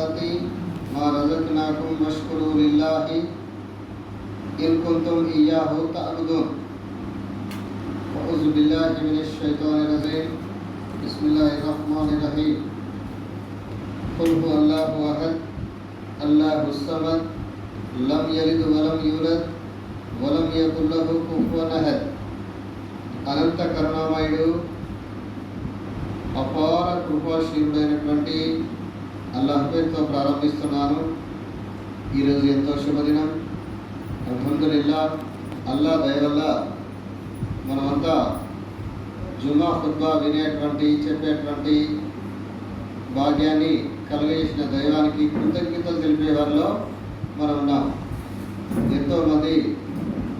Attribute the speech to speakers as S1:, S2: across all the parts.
S1: طيبات ما رزقناكم واشكروا لله إن كنتم إياه تعبدون. أعوذ بالله من الشيطان الرجيم. بسم الله الرحمن الرحيم. قل هو الله أحد الله الصمد لم يلد ولم يولد ولم يكن له كفوا أحد. అనంత కరుణామయుడు అపార కృపాశీలుడైనటువంటి అల్లాహ్ పేరుతో ప్రారంభిస్తున్నాను. ఈరోజు ఎంతో శుభదినం. అల్హమ్దులిల్లాహ్, అల్లాహ్ దయ వల్ల మనమంతా జుమా ఖుత్బా వినేటువంటి చెప్పేటువంటి భాగ్యాన్ని కలుగజేసిన దైవానికి కృతజ్ఞతలు తెలిపే వారిలో మనం ఉన్నాం. ఎంతోమంది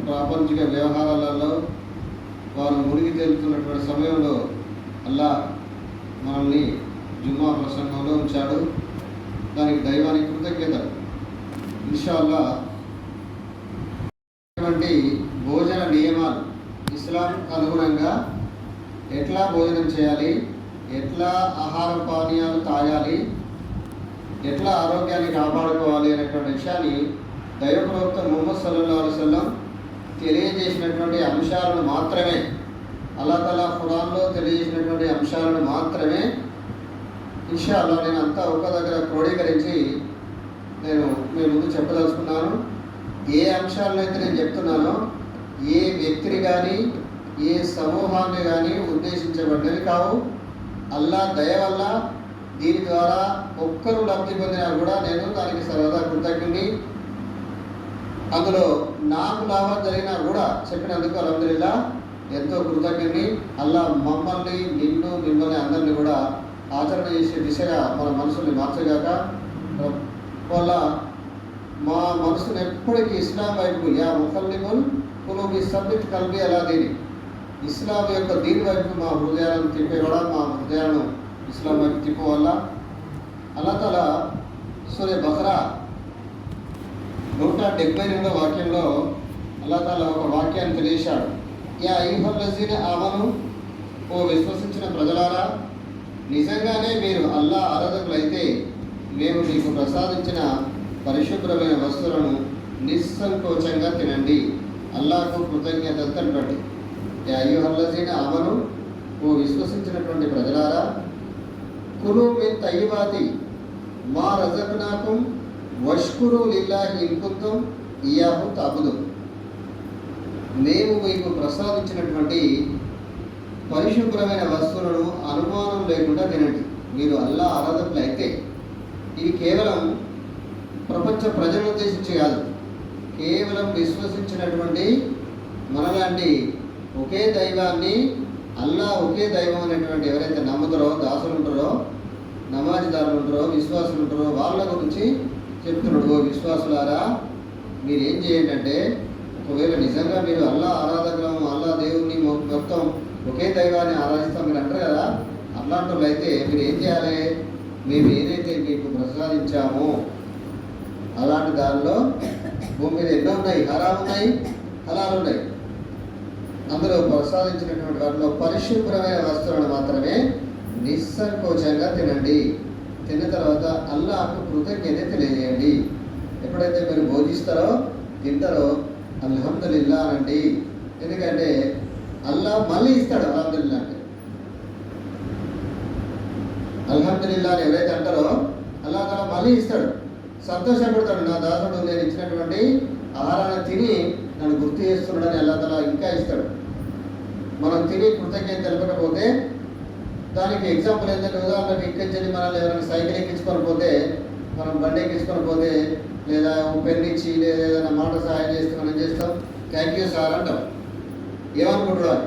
S1: ప్రాపంచిక వ్యవహారాలలో వారు మునిగి తేలుతున్నటువంటి సమయంలో అల్లాహ్ మనల్ని జుమ్మా ప్రసంగంలో ఉంచాడు. దానికి దైవానికి కృతజ్ఞతలు. ఇన్షాల్లాహ్ భోజన నియమాలు, ఇస్లాం అనుగుణంగా ఎట్లా భోజనం చేయాలి, ఎట్లా ఆహార పానీయాలు తాగాలి, ఎట్లా ఆరోగ్యాన్ని కాపాడుకోవాలి అనేటువంటి విషయాన్ని దైవ ప్రవక్త ముహమ్మద్ సల్లల్లాహు అలైహి వసల్లం తెలియజేసినటువంటి అంశాలను మాత్రమే, అల్లాహ్ తఆలా ఖురాన్లో తెలియజేసినటువంటి అంశాలను మాత్రమే ఇన్షాల్లాహ్ నేను అంతా ఒక దగ్గర క్రోడీకరించి నేను మీ ముందు చెప్పదలుచుకున్నాను. ఏ అంశాలను అయితే నేను చెప్తున్నానో ఏ వ్యక్తిని కానీ ఏ సమూహాన్ని కానీ ఉద్దేశించబడినవి కావు. అల్లాహ్ దయ వల్ల దీని ద్వారా ఒక్కరు లబ్ధి పొందినా కూడా నేను దానికి సర్వదా కృతజ్ఞుని. అందులో నాకు లాభం జరిగినా కూడా చెప్పినందుకు అల్హమ్దులిల్లాహ్ ఎంతో కృతజ్ఞుని. అల్లాహ్ మమ్మల్ని, నిన్ను, మిమ్మల్ని అందరినీ కూడా ఆచరణ చేసే దిశగా మన మనసుని మార్చగాక. వల్ల మా మనసును ఎప్పటికీ ఇస్లాం వైపు, యా ముఖల్లిముల్ కులూబి సబ్బిత్ కల్బి అలా దీని, ఇస్లాం యొక్క దీని వైపు మా హృదయాలను తిప్పేవాడ, మా హృదయాలను ఇస్లాం వైపు తిప్పవల్ల. అల్లాహ్ తఆలా సూరా బకరా 172వ వాక్యంలో అల్లాహ్ తఆలా ఒక వాక్యాన్ని తెలియజేశాడు. యా అయ్యుహల్లజీన ఆమను, ఓ విశ్వసించిన ప్రజలారా, నిజంగానే మీరు అల్లాహ్ ఆరాధకులైతే మేము మీకు ప్రసాదించిన పరిశుభ్రమైన వస్తువులను నిస్సంకోచంగా తినండి, అల్లాహ్కు కృతజ్ఞత తెలపండి. యా అయ్యుహల్లజీన ఆమను, ఓ విశ్వసించినటువంటి ప్రజలారా, కులు మిన్ తయ్యిబాతి మా రజక్నాకుం వష్కురు లిల్లాహి ఇన్ కుంతుం ఇయ్యాహు తఅబుదున్. మేము మీకు ప్రసాదించినటువంటి పరిశుభ్రమైన వస్తువులను అనుమానం లేకుండా తినండి, మీరు అల్లాహ్ ఆరాధకులు అయితే. ఇది కేవలం ప్రపంచ ప్రజలను ఉద్దేశించి కాదు, కేవలం విశ్వసించినటువంటి మనలాంటి ఒకే దైవాన్ని, అల్లాహ్ ఒకే దైవం అనేటువంటి ఎవరైతే నమ్ముతారో, దాసులు ఉంటారో, నమాజ్దారులు ఉంటారో, విశ్వాసులు ఉంటారో వాళ్ళ గురించి చెప్తున్నాడు. ఓ విశ్వాసులారా, మీరు ఏం చేయండి అంటే, ఒకవేళ నిజంగా మీరు అల్లాహ్ ఆరాధకులం, అల్లాహ్ దేవుని మొత్తం ఒకే దైవాన్ని ఆరాధిస్తాం మీరు అంటారు కదా, అట్లాంటి వాళ్ళు అయితే మీరు ఏం చేయాలి, మేము ఏదైతే మీకు ప్రసాదించామో అలాంటి దానిలో భూమి మీద ఎన్నో ఉన్నాయి, హరాలు ఉన్నాయి, హలాలు ఉన్నాయి. అందులో ప్రసాదించినటువంటి వాటిలో పరిశుభ్రమైన వస్తువులను మాత్రమే నిస్సంకోచంగా తినండి. తిన్న తర్వాత అల్లాహ్కు కృతజ్ఞత తెలియజేయండి. ఎప్పుడైతే మీరు భోజిస్తారో, తింటారో అల్హమ్దులిల్లాహ్ అనండి. ఎందుకంటే అల్లాహ్ మళ్ళీ ఇస్తాడు. అల్హమ్దులిల్లాహ్ అంటే అల్హమ్దులిల్లాహ్ ఎవరైతే అంటారో అల్లాహ్ తఆలా మళ్ళీ ఇస్తాడు, సంతోషపడతాడు. నా దాసుడు నేను ఇచ్చినటువంటి ఆహారాన్ని తిని నన్ను గుర్తు చేస్తున్నాడని అల్లాహ్ తఆలా ఇంకా ఇస్తాడు. మనం తిని కృతజ్ఞత తెలపకపోతే దానికి ఎగ్జాంపుల్ ఏంటంటే, ఉదాహరణకు ఇక్కడి నుంచి మనల్ని ఎవరైనా సైకిల్ ఎక్కించుకొని పోతే, మనం బండి ఎక్కించుకొని పోతే, లేదా పెన్ ఇచ్చి లేదా ఏదైనా మాట సహాయం చేస్తే మనం చేస్తాం, థ్యాంక్ యూ సార్ అంటాం. ఏమనుకుంటున్నాం,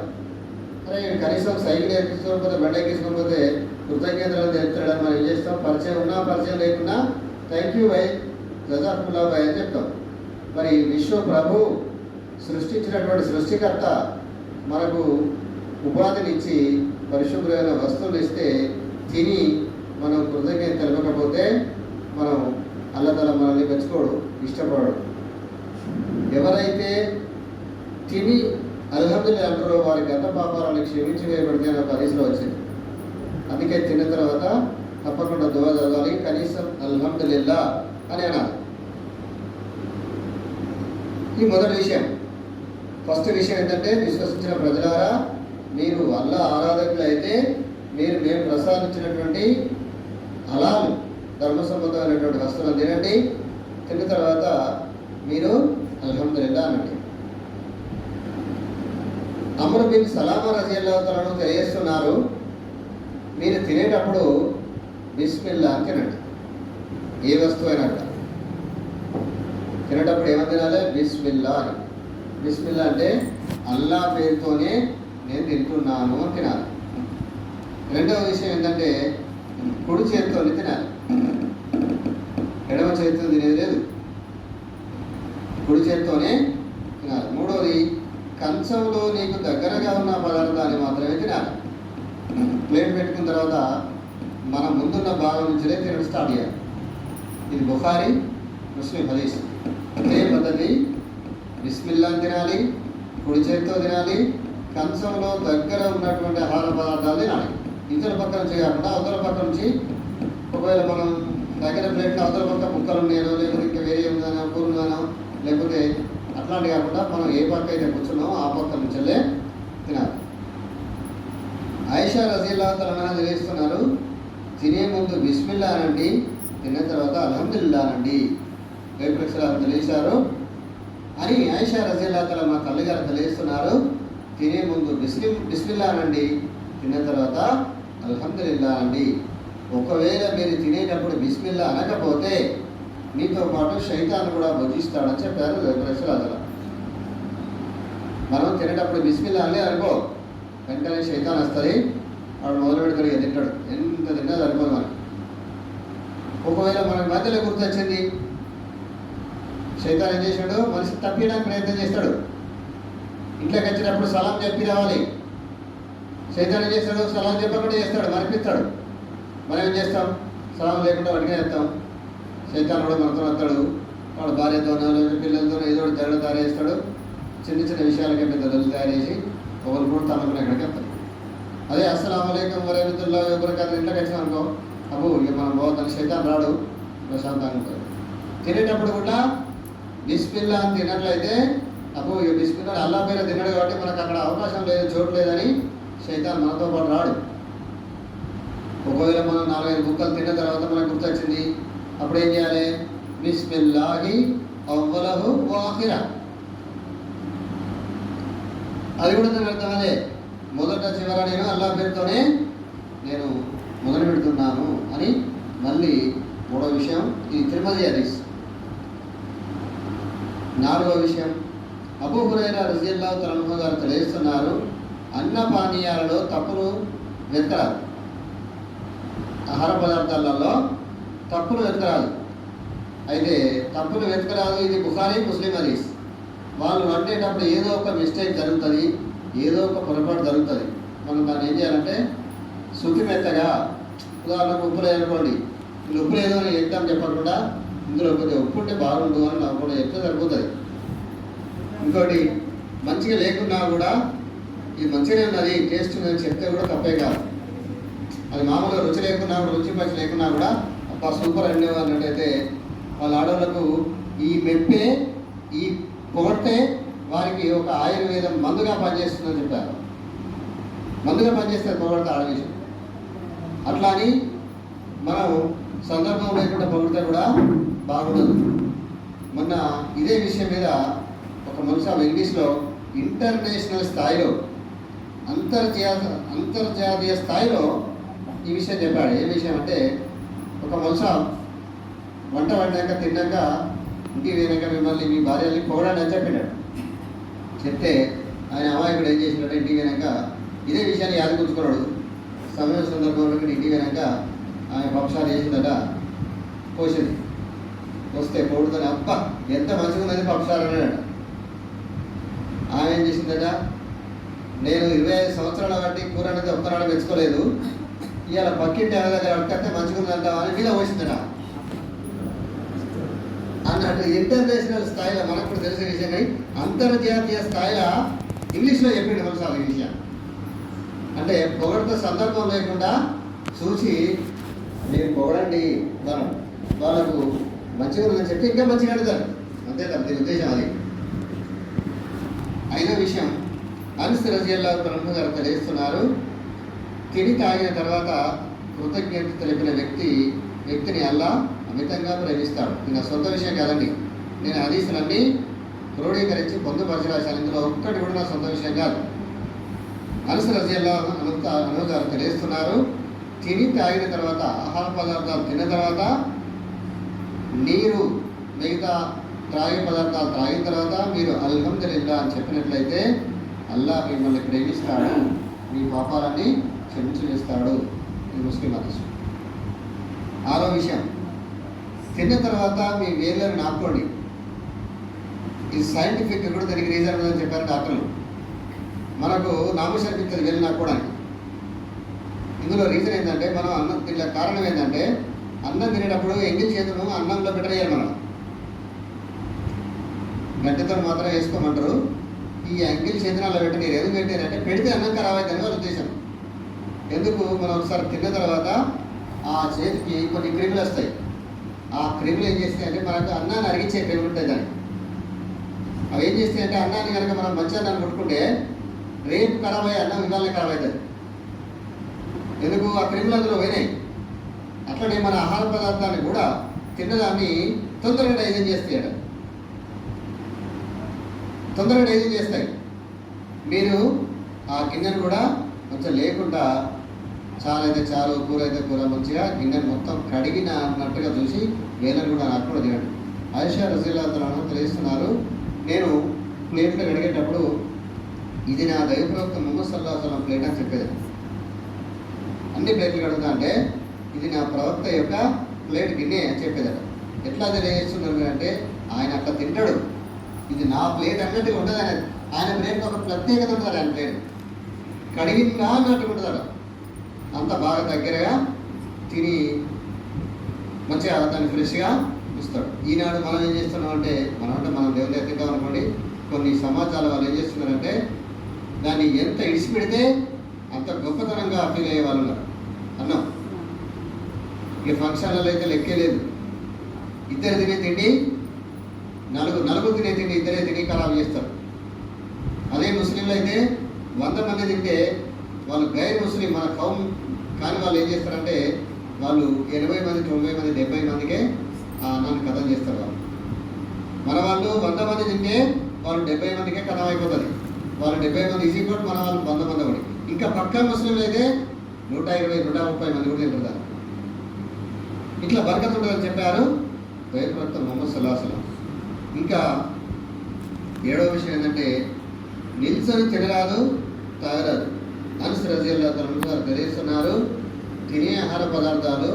S1: అరే కనీసం సైకిల్ ఎక్కించుకొని పోతే, బండి ఎక్కించుకొని పోతే కృతజ్ఞతలు తెలుపుతాడని మనం ఏం చేస్తాం, పరిచయం ఉన్నా పరిచయం లేకున్నా థ్యాంక్ యూ బై, జజాకుల్లా బై అని చెప్తాం. మరి విశ్వ ప్రభు సృష్టించినటువంటి సృష్టికర్త మనకు ఉపాధినిచ్చి పరిశుభ్రమైన వస్తువులు ఇస్తే తిని మనం కృతజ్ఞత తెలపకపోతే మనం అల్లాహ్ తఆలా మనల్ని మెచ్చుకోడు, ఇష్టపడడు. ఎవరైతే తిని అల్హమ్దులిల్లాహ్ అంటారో వారి గత పాపాలను క్షమించి వేయబడితే అని ఒక హదీస్లో వచ్చింది. అందుకే తిన్న తర్వాత తప్పకుండా దువా చదవాలి, కనీసం అల్హమ్దులిల్లాహ్ అల్హమ్దులిల్లా అని అన్నారు. ఈ మొదటి విషయం. ఫస్ట్ విషయం ఏంటంటే, విశ్వసించిన ప్రజలారా, మీరు అల్లా ఆరాధకులు అయితే మీరు మేము ప్రసాదించినటువంటి హలాల్ ధర్మ సంబంధమైనటువంటి వస్తువులను తినండి. తిన్న తర్వాత మీరు అల్హమ్దులిల్లా అనండి. అమ్రు బిన్ సలామా రజియల్లాహు తఆలా తెలియజేస్తున్నారు, మీరు తినేటప్పుడు బిస్మిల్లా అని తినండి. ఏ వస్తువు అయినా తినేటప్పుడు ఏమని తినాలి? బిస్మిల్లా అని. బిస్మిల్లా అంటే అల్లా పేరుతోనే నేను తింటున్నాను అని తినాలి. రెండవ విషయం ఏంటంటే, కుడి చేతితో తినాలి. ఎడమ చేతితో తినేది లేదు, కుడి చేతితోనే తినాలి. మూడవది, కంచంలో నీకు దగ్గరగా ఉన్న పదార్థాన్ని మాత్రమే తినాలి. ప్లేట్ పెట్టుకున్న తర్వాత మన ముందున్న భాగం నుంచే తినడం స్టార్ట్ చేయాలి. ఇది బుఖారీ ముస్లిం హదీస్. అదే పద్ధతి. బిస్మిల్లా తినాలి, కుడి చేతితో తినాలి, కంచంలో దగ్గర ఉన్నటువంటి ఆహార పదార్థాలు తినాలి. ఇతర పక్క నుంచి కాకుండా అవతల పక్క నుంచి, ఒకవేళ మనం దగ్గర ప్లేట్లో అవతల పక్క ముక్కలు ఉన్నాయో, లేకపోతే ఇంకా వేరే ఉందనో, కూరుందనో, లేకపోతే అట్లాంటి కాకుండా మనం ఏ పక్క అయితే కూర్చున్నామో ఆ పక్క నుంచే తినాలి. ఆయిషా రజియల్లాహు తఆలా తెలియజేస్తున్నారు, తినే ముందు బిస్మిల్లా అనండి, తిన్న తర్వాత అల్హమ్దులిల్లా అనండి. వైపులక్షరాలు తెలియజేశారు అని ఆయిషా రజియల్లాహు తఆలా మా తల్లిగారు తెలియజేస్తున్నారు. తినే ముందు బిస్మిల్లా అనండి, తిన్న తర్వాత అల్హమ్దులిల్లా అనండి. ఒకవేళ మీరు తినేటప్పుడు బిస్మిల్లా అనకపోతే మీతో పాటు శైతాన్ కూడా భుజిస్తాడని చెప్పారు వైపులక్షరాలు. మనం తినేటప్పుడు బిస్మిల్లా అనే అనుకో, వెంటనే శైతాన్ వస్తుంది, వాడు మొదలు పెడతాడు, ఇక తింటాడు. ఎంత తిన్నా సరిపోదు మనకి. ఒకవేళ మనకు మధ్యలో గుర్తొచ్చింది, శైతాన్ ఏం చేశాడు? మనిషి తప్పించడానికి ప్రయత్నం చేస్తాడు. ఇంట్లోకి వచ్చినప్పుడు సలాం చెప్పి రావాలి. శైతాన్ ఏం చేస్తాడు? సలాం చెప్పకుండా చేస్తాడు, మరిపిస్తాడు. మనం ఏం చేస్తాం? సలాం లేకుండా వాటిగా చేస్తాం. శైతాన్ కూడా మనతో వస్తాడు, వాడు భార్యతోనో లేదా పిల్లలతోనో ఏదో ఒకటి తేడా తయారు చేస్తాడు. చిన్న చిన్న విషయాలకే పెద్ద దళితులు తయారు చేసి ఒకరు కూడా తనకుని ఎక్కడికి వెళ్తారు. అదే అస్సలాము అలైకుం వరహ్మతుల్లాహి వబరకాతుహు ఇంట్లోకి వచ్చినాం అనుకో, అబ్బో ఇక మనం పోతాను, శైతాన్ రాడు, ప్రశాంతంగా ఉంటుంది. తినేటప్పుడు కూడా బిస్మిల్లా అని తిన్నట్లయితే, అబ్బో ఇక బిస్మిల్లా అల్లా పేరు తిన్నాడు కాబట్టి మనకు అక్కడ అవకాశం లేదు, చోటు లేదని శైతాన్ మనతో పాటు రాడు. ఒకవేళ మనం 4-5 ముక్కలు తిన్న తర్వాత మనకు గుర్తొచ్చింది, అప్పుడు ఏం చేయాలి? బిస్మిల్లాహి అవ్వలహు వాఖిరా. అది కూడా నేను అర్థం. అదే మొదట చివర నేను అల్లా పేరుతోనే నేను మొదలు పెడుతున్నాను అని. మళ్ళీ మూడో విషయం, ఇది తిరుమల హదీస్. నాలుగో విషయం, అబూ హురైరా రజియల్లాహు తఆలా గారు తెలియజేస్తున్నారు, అన్న పానీయాలలో తప్పులు వెతకరాదు. ఆహార పదార్థాలలో తప్పులు వెతకరాదు. అయితే తప్పులు వెతకరాదు, ఇది బుఖారీ ముస్లిం హదీస్. వాళ్ళు వండేటప్పుడు ఏదో ఒక మిస్టేక్ జరుగుతుంది, ఏదో ఒక పొరపాటు జరుగుతుంది. మనం దాన్ని ఏం చేయాలంటే శుద్ధి మెత్తగా, ఉదాహరణకు ఉప్పు లేదనుకోండి, వీళ్ళు ఉప్పు లేదో అని ఎగ్జామ్ చెప్పకుండా ఇందులో కొద్దిగా ఉప్పు ఉంటే బాగుండు అని నాకు కూడా చెప్తే సరిపోతుంది. ఇంకోటి, మంచిగా లేకున్నా కూడా ఇది మంచిగానే ఉన్నది, టేస్ట్ ఉన్నది చెప్తే కూడా తప్పే కాదు. అది మామూలుగా రుచి లేకున్నా కూడా, రుచి పచ్చి లేకున్నా కూడా అబ్బా సూపర్ అండి అన్నట్టయితే వాళ్ళ ఆడవాళ్ళకు ఈ మెప్పే, ఈ పొగట్టే వారికి ఒక ఆయుర్వేదం మందుగా పనిచేస్తుందని చెప్పారు. మందుగా పనిచేస్తే పొగడతా ఆడవిషయం. అట్లా అని మనం సందర్భం లేకుండా పొగిడితే కూడా బాగుండదు. మొన్న ఇదే విషయం మీద ఒక మనిషి ఇంగ్లీష్లో ఇంటర్నేషనల్ స్థాయిలో, అంతర్జాతీయ స్థాయిలో ఈ విషయం చెప్పాడు. ఏ విషయం అంటే, ఒక మనిషి వంట వండాక తిన్నాక ఇంటికి పోయినాక మిమ్మల్ని మీ భార్యని పొగడాలని అని చెప్పాడు. చెప్తే ఆయన అమాయకుడు ఏం చేసినట్టు ఇంటికి పోయినాక ఇదే విషయాన్ని యాదగుంచుకున్నాడు. సమయం సందర్భంలో ఇంటికి పోయినాక ఆయన పక్షాలు చేసిందట, పోసింది. వస్తే పొగుడుతోనే అబ్బా ఎంత మంచిగా ఉన్నది పక్షాలు అన్నాడట. ఆమె ఏం చేసిందట, నేను 25 సంవత్సరాల బట్టి కూర అనేది ఒక్కనాడు మెచ్చుకోలేదు, ఇవాళ పక్కింటి ఆయన దగ్గర అడకస్తే మంచిగా ఉందంట అని మీద పోసిందట అన్నట్టు. ఇంటర్నేషనల్ స్థాయిలో మనకు కూడా తెలిసిన విషయం, కానీ అంతర్జాతీయ స్థాయిలో ఇంగ్లీష్లో చెప్పిండు కొనసాగు ఈ విషయం. అంటే పొగడితో సందర్భం లేకుండా చూసి మీరు పొగడండి మనం వాళ్ళకు మంచిగా ఉందని చెప్పి ఇంకా మంచిగా అడుగుతారు. అంతే తప్ప దీని ఉద్దేశం అది. అయిన విషయం అనస్ రజియల్లాహు తఆలా గారు తెలియజేస్తున్నారు, తిని తాగిన తర్వాత కృతజ్ఞత తెలిపిన వ్యక్తిని అల్లాహ్ అమితంగా ప్రేమిస్తాడు. ఇది నా సొంత విషయం కాదండి, నేను హదీసులన్నీ క్రోడీకరించి పొందుపరచరాశాను. ఇందులో ఒక్కటి కూడా నా సొంత విషయం కాదు. అనస్ రజియల్లాహు అన్హు గారు తెలియజేస్తున్నారు, తిని తాగిన తర్వాత, ఆహార పదార్థాలు తిన్న తర్వాత, నీరు మిగతా త్రాగే పదార్థాలు త్రాగిన తర్వాత మీరు అల్హమ్దులిల్లాహ్ అని చెప్పినట్లయితే అల్లాహ్ మిమ్మల్ని ప్రేమిస్తాడు, మీ పాపాలన్నీ క్షమించేస్తాడు. ఇది ముస్లిం హదీస్. ఆరో విషయం, తిన్న తర్వాత మీ వేళ్ళని నాపుకోండి. ఇది సైంటిఫిక్ కూడా దానికి రీజన్ ఉందని చెప్పారు డాక్టర్లు. మనకు నామోషి అనిపిస్తుంది వేలు నాపుకోవడానికి. ఇందులో రీజన్ ఏంటంటే, మనం అన్నం తిన్న కారణం ఏంటంటే, అన్నం తినేటప్పుడు ఎంగిల్ చేతును అన్నంలో పెట్టేయాలి. మనం గడ్డతో మాత్రం వేసుకోమంటారు. ఈ ఎంగిల్ చేతులు అలా పెట్టనీరు. ఎందుకు పెట్టారంటే, పెడితే అన్నం ఖరాబ్ అవుతుందని వాళ్ళ ఉద్దేశం. ఎందుకు, మనం ఒకసారి తిన్న తర్వాత ఆ చేతికి కొన్ని క్రిములు వస్తాయి. ఆ క్రిములు ఏం చేస్తాయంటే, మనకు అన్నాన్ని అరిగించే క్రిములు ఉంటాయి దానికి. అవి ఏం చేస్తాయంటే, అన్నాన్ని కనుక మనం మంచి అన్నాన్ని కొట్టుకుంటే రేపు ఖరాబ్ అయ్యే అన్నం ఇవాళ ఖరాబ్ అవుతుంది. ఎందుకు, ఆ క్రిములు అందులో పోయినాయి. అట్లనే మన ఆహార పదార్థాన్ని కూడా తిన్నదాన్ని తొందరగా డైజెస్ట్ చేస్తాయట. తొందరగా డైజెస్ట్ చేస్తాయి. మీరు ఆ గిన్నెను కూడా కొంచెం లేకుండా, చారు అయితే చారు, కూర అయితే కూర, మంచిగా గిన్నెను మొత్తం కడిగినట్టుగా చూసి వేలను కూడా నాకు కూడా తినండి. ఆయిషా రజియల్లాహు తఆలా తెలియజేస్తున్నారు, నేను ప్లేట్లు కడిగేటప్పుడు ఇది నా దైవ ప్రవక్త ముహమ్మద్ సల్లల్లాహు అలైహి వసల్లం ప్లేట్ అని చెప్పేది. అన్ని ప్లేట్లు కడుగుతా అంటే ఇది నా ప్రవక్త యొక్క ప్లేట్ గిన్నె అని చెప్పేదట. ఎట్లా తెలియజేస్తున్నారు అంటే, ఆయన అట్లా తింటాడు, ఇది నా ప్లేట్ అన్నట్టుగా ఉంటుంది. ఆయన ప్లేట్కి ఒక ప్రత్యేకత ఉంటుంది. ఆయన ప్లేట్ కడిగిందా అన్నట్టుగా ఉంటుందట. అంత బాగా దగ్గరగా తిని మంచిగా దాన్ని ఫ్రెష్గా ఇస్తాడు. ఈనాడు మనం ఏం చేస్తున్నాం అంటే, మనం దేవుని ఎత్తుతాం అనుకోండి, కొన్ని సమాజాల వాళ్ళు ఏం చేస్తున్నారంటే, దాన్ని ఎంత ఇడిచిపెడితే అంత గొప్పతనంగా ఫీల్ అయ్యే వాళ్ళు ఉన్నారు. అన్నం ఇక ఫంక్షన్లలో అయితే లెక్కే లేదు. ఇద్దరు తినే తిండి, నలుగురు తినే తిండి ఇద్దరే తిని ఖరాబ్ చేస్తారు. అదే ముస్లింలు అయితే 100 మంది తింటే వాళ్ళు గైర్ ముస్లిం, మన కౌమ్ కానీ వాళ్ళు ఏం చేస్తారంటే, వాళ్ళు 80 మంది, 90 మంది, 70 మందికే ఆ అన్నాన్ని కథం చేస్తారు. మన వాళ్ళు 100 మంది తింటే వాళ్ళు 70 మందికే కథం అయిపోతుంది. వాళ్ళు 70 మంది ఈజీ కూడా, మన వాళ్ళు 100 మంది ఒకటి. ఇంకా పక్కా ముస్లింలు అయితే 120, 130 మంది కూడా తింటారు. ఇట్లా బరకత్ ఉంటుందని చెప్పారు దైవ ప్రవక్త ముహమ్మద్ సల్లల్లాహు అలైహి వసల్లం. ఇంకా 7వ విషయం ఏంటంటే, నిల్చొని తినరాదు, తాగరాదు. అనస్ రజియల్లాహు తఆలా గారు తెలియజేస్తున్నారు, తినే ఆహార పదార్థాలు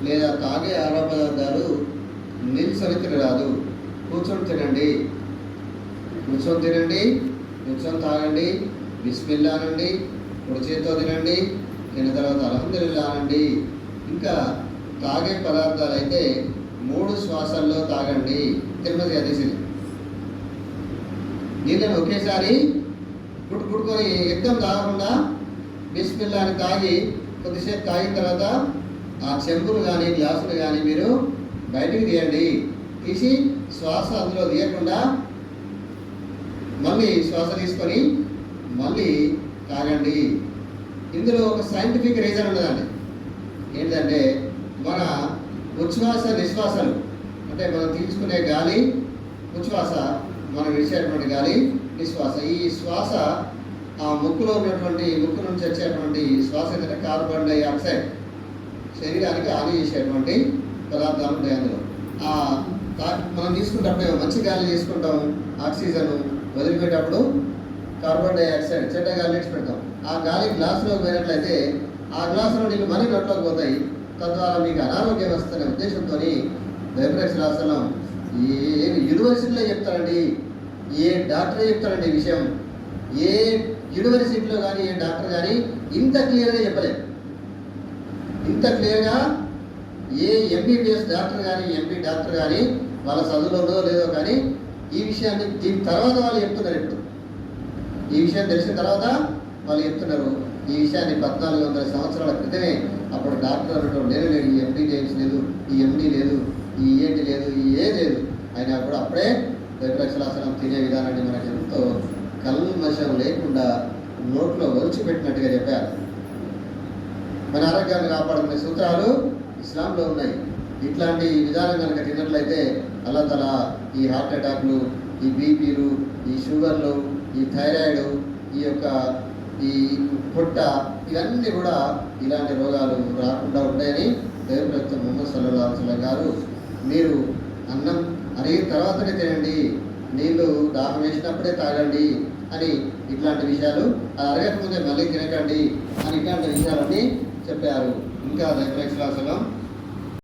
S1: లేదా తాగే ఆహార పదార్థాలు నిల్చొని తినరాదు. కూర్చొని తినండి, కూర్చొని తాగండి, బిస్మిల్లా అనండి, కుడి చేతితో తినండి, తిన్న తర్వాత అల్హమ్దులిల్లాహ్ అనండి. ఇంకా తాగే పదార్థాలు అయితే 3 శ్వాసల్లో తాగండి. తిరుమతి హదీస్. నీళ్ళని ఒకేసారి గుట్టుకొని ఎక్కం తాగకుండా బిస్మిల్లా అని తాగి కొద్దిసేపు తాగిన తర్వాత ఆ చెంబులు కానీ గ్లాసులు కానీ మీరు బయటికి తీయండి. తీసి శ్వాస అందులో తీయకుండా మళ్ళీ శ్వాస తీసుకొని మళ్ళీ తాగండి. ఇందులో ఒక సైంటిఫిక్ రీజన్ ఉన్నదండి. ఏంటంటే, మన ఉచ్ఛ్వాస నిశ్వాసలు, అంటే మనం తీసుకునే గాలి ఉచ్ఛ్వాస, మనం విడిచేటువంటి గాలి నిశ్వాస. ఈ శ్వాస ఆ ముక్కు నుంచి వచ్చేటువంటి శ్వాస ఏంటంటే కార్బన్ డైఆక్సైడ్, శరీరానికి హాని చేసేటువంటి పదార్థాలు ఉంటాయి అందులో. మనం తీసుకుంటప్పుడు మంచి గాలి తీసుకుంటాం, ఆక్సిజన్ వదిలిపెట్టేటప్పుడు కార్బన్ డైఆక్సైడ్ చెడ్డ గాలి విడిచిపెడతాం. ఆ గాలి గ్లాసులో పోయినట్లయితే ఆ గ్లాసులో నీళ్ళు మరీ నోట్లోకి పోతాయి. తద్వారా మీకు అనారోగ్యం వస్తున్న ఉద్దేశంతో దైవరక్షణాసనం ఏ యూనివర్సిటీలో చెప్తారండి, ఏ డాక్టరే చెప్తారండి ఈ విషయం. ఏ యూనివర్సిటీలో కానీ ఏ డాక్టర్ కానీ ఇంత క్లియర్గా చెప్పలేదు. ఇంత క్లియర్గా ఏ ఎంబీబీఎస్ డాక్టర్ కానీ ఎంపీ డాక్టర్ కానీ వాళ్ళ చదువులో లేదో కానీ ఈ విషయాన్ని దీని తర్వాత వాళ్ళు చెప్తున్నారు. ఇప్పుడు ఈ విషయం తెలిసిన తర్వాత వాళ్ళు చెప్తున్నారు. ఈ విషయాన్ని 1400 సంవత్సరాల క్రితమే అప్పుడు డాక్టర్ అనడం లేడు, ఈ ఎండీ జేమ్స్ లేదు, ఈ ఎండీ లేదు, తినే విధానాన్ని మనకు ఎంతో కల్మషం లేకుండా నోట్లో ఒలిచిపెట్టినట్టుగా చెప్పారు. మన ఆరోగ్యాన్ని కాపాడుకునే సూత్రాలు ఇస్లాంలో ఉన్నాయి. ఇట్లాంటి విధానం కనుక తిన్నట్లయితే అల్లాహ్ తఆలా ఈ హార్ట్ అటాక్లు, ఈ బీపీలు, ఈ షుగర్లు, ఈ థైరాయిడ్, ఈ పొట్ట, ఇవన్నీ కూడా ఇలాంటి రోగాలు రాకుండా ఉంటాయని దైవప్రవక్త ముహమ్మద్ సల్లల్లాహు అలైహి వసల్లం గారు, మీరు అన్నం అరిగిన తర్వాతనే తినండి, నీళ్లు దాహం వేసినప్పుడే తాగండి అని ఇట్లాంటి విషయాలు, అది అరగకముందే మళ్ళీ తినకండి అని ఇట్లాంటి విషయాలన్నీ చెప్పారు. ఇంకా దైవప్రవక్త సల్లల్లాహు అలైహి వసల్లం